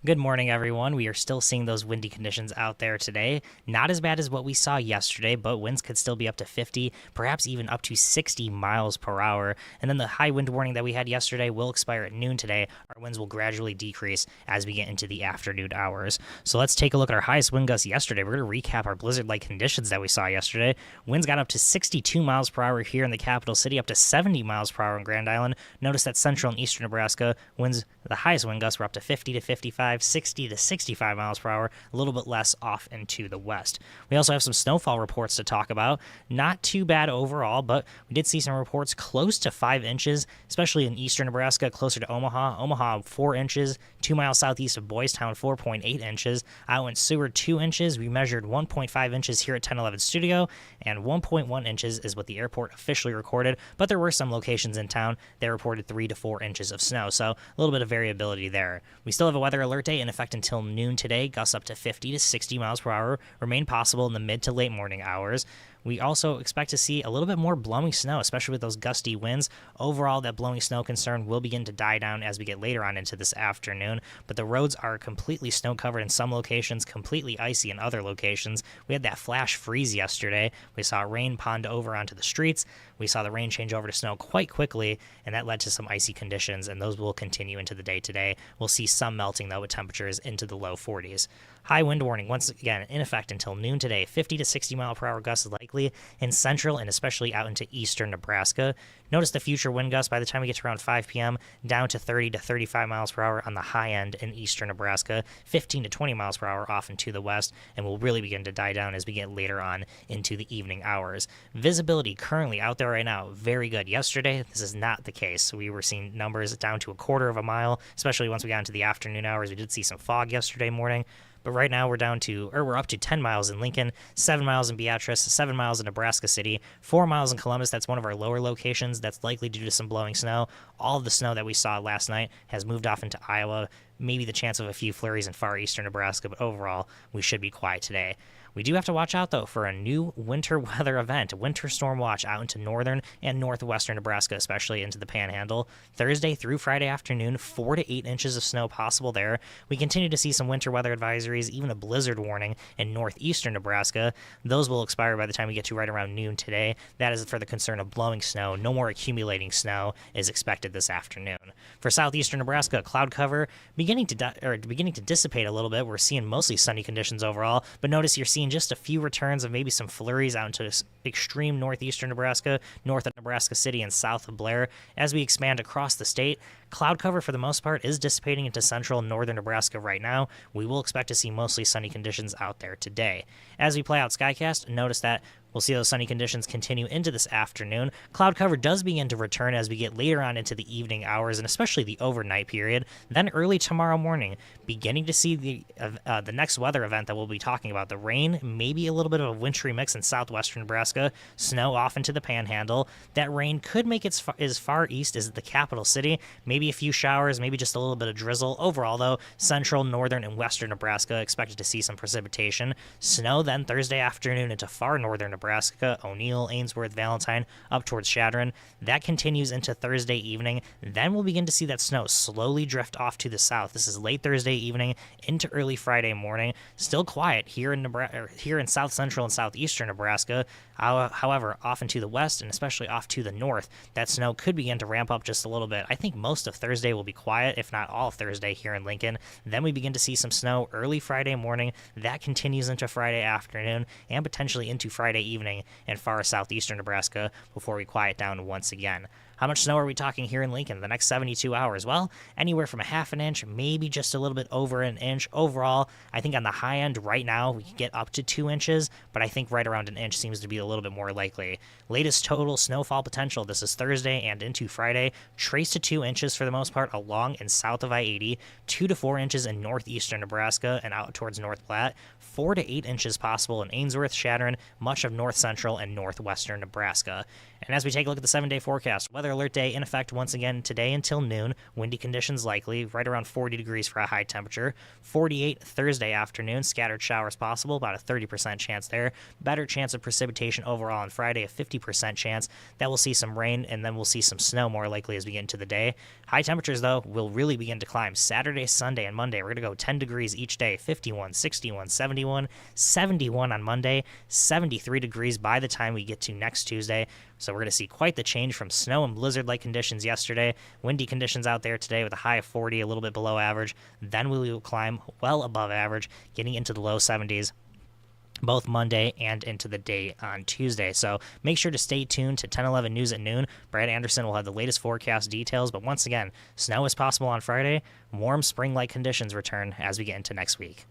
Good morning, everyone. We are still seeing those windy conditions out there today. Not as bad as what we saw yesterday, but winds could still be up to 50, perhaps even up to 60 miles per hour. And then the high wind warning that we had yesterday will expire at noon today. Our winds will gradually decrease as we get into the afternoon hours. So let's take a look at our highest wind gusts yesterday. We're going to recap our blizzard-like conditions that we saw yesterday. Winds got up to 62 miles per hour here in the capital city, up to 70 miles per hour in Grand Island. Notice that central and eastern Nebraska winds, the highest wind gusts were up to 50 to 55. 60 to 65 miles per hour, a little bit less off into the west. We also have some snowfall reports to talk about. Not too bad overall, but we did see some reports close to 5 inches, especially in eastern Nebraska, closer to Omaha. Omaha, 4 inches. 2 miles southeast of Boys Town, 4.8 inches. Out in Seward, 2 inches. We measured 1.5 inches here at 1011 Studio, and 1.1 inches is what the airport officially recorded, but there were some locations in town that reported 3 to 4 inches of snow, so a little bit of variability there. We still have a weather alert day in effect until noon today. Gusts up to 50 to 60 miles per hour remain possible in the mid to late morning hours. We also expect to see a little bit more blowing snow, especially with those gusty winds. Overall, that blowing snow concern will begin to die down as we get later on into this afternoon, but the roads are completely snow covered in some locations, completely icy in other locations. We had that flash freeze yesterday. We saw rain pond over onto the streets. We saw the rain change over to snow quite quickly, and that led to some icy conditions, and those will continue into the day today. We'll see some melting, though, with temperatures into the low 40s. High wind warning, once again, in effect until noon today. 50 to 60 mile per hour gusts likely in central and especially out into eastern Nebraska. Notice the future wind gusts by the time we get to around 5 p.m. down to 30 to 35 miles per hour on the high end in eastern Nebraska, 15 to 20 miles per hour off and to the west, and will really begin to die down as we get later on into the evening hours. Visibility currently out there right now, very good. Yesterday, this is not the case. We were seeing numbers down to a quarter of a mile, especially once we got into the afternoon hours. We did see some fog yesterday morning. But right now we're up to 10 miles in Lincoln, 7 miles in Beatrice, 7 miles in Nebraska City, 4 miles in Columbus. That's one of our lower locations. That's likely due to some blowing snow. All of the snow that we saw last night has moved off into Iowa. Maybe the chance of a few flurries in far eastern Nebraska, but overall, we should be quiet today. We do have to watch out, though, for a new winter weather event, winter storm watch out into northern and northwestern Nebraska, especially into the Panhandle. Thursday through Friday afternoon, 4 to 8 inches of snow possible there. We continue to see some winter weather advisories, even a blizzard warning in northeastern Nebraska. Those will expire by the time we get to right around noon today. That is for the concern of blowing snow. No more accumulating snow is expected this afternoon. For southeastern Nebraska, cloud cover beginning to dissipate a little bit. We're seeing mostly sunny conditions overall, but notice you're seeing just a few returns of maybe some flurries out into extreme northeastern Nebraska, north of Nebraska City and south of Blair. As we expand across the state, cloud cover for the most part is dissipating into central and northern Nebraska right now. We will expect to see mostly sunny conditions out there today. As we play out Skycast, notice that we'll see those sunny conditions continue into this afternoon. Cloud cover does begin to return as we get later on into the evening hours and especially the overnight period. Then early tomorrow morning, beginning to see the next weather event that we'll be talking about. The rain, maybe a little bit of a wintry mix in southwestern Nebraska, snow off into the Panhandle. That rain could make it as far east as the capital city. Maybe a few showers, maybe just a little bit of drizzle. Overall, though, central, northern, and western Nebraska expected to see some precipitation. Snow then Thursday afternoon into far northern Nebraska, O'Neill, Ainsworth, Valentine, up towards Shadron. That continues into Thursday evening. Then we'll begin to see that snow slowly drift off to the south. This is late Thursday evening into early Friday morning. Still quiet here in south central and southeastern Nebraska. However, off into the west and especially off to the north, that snow could begin to ramp up just a little bit. I think most of Thursday will be quiet, if not all of Thursday here in Lincoln. Then we begin to see some snow early Friday morning. That continues into Friday afternoon and potentially into Friday evening in far southeastern Nebraska before we quiet down once again. How much snow are we talking here in Lincoln the next 72 hours? Well, anywhere from a half an inch, maybe just a little bit over an inch. Overall, I think on the high end right now, we could get up to 2 inches, but I think right around an inch seems to be a little bit more likely. Latest total snowfall potential, this is Thursday and into Friday, traced to 2 inches for the most part along and south of I-80, 2 to 4 inches in northeastern Nebraska and out towards North Platte, 4 to 8 inches possible in Ainsworth, Shadron, much of north central and northwestern Nebraska. And as we take a look at the 7-day forecast, weather weather alert day in effect once again today until noon. Windy conditions likely, right around 40 degrees for a high temperature. 48 Thursday afternoon, scattered showers possible, about a 30% chance there. Better chance of precipitation overall on Friday, a 50% chance that we'll see some rain, and then we'll see some snow more likely as we get into the day. High temperatures, though, will really begin to climb Saturday, Sunday, and Monday. We're going to go 10 degrees each day, 51, 61, 71, 71 on Monday, 73 degrees by the time we get to next Tuesday. So we're going to see quite the change from snow and blizzard-like conditions yesterday. Windy conditions out there today with a high of 40, a little bit below average. Then we will climb well above average, getting into the low 70s both Monday and into the day on Tuesday. So make sure to stay tuned to 10:11 News at noon. Brad Anderson will have the latest forecast details, but once again, snow is possible on Friday. Warm spring-like conditions return as we get into next week.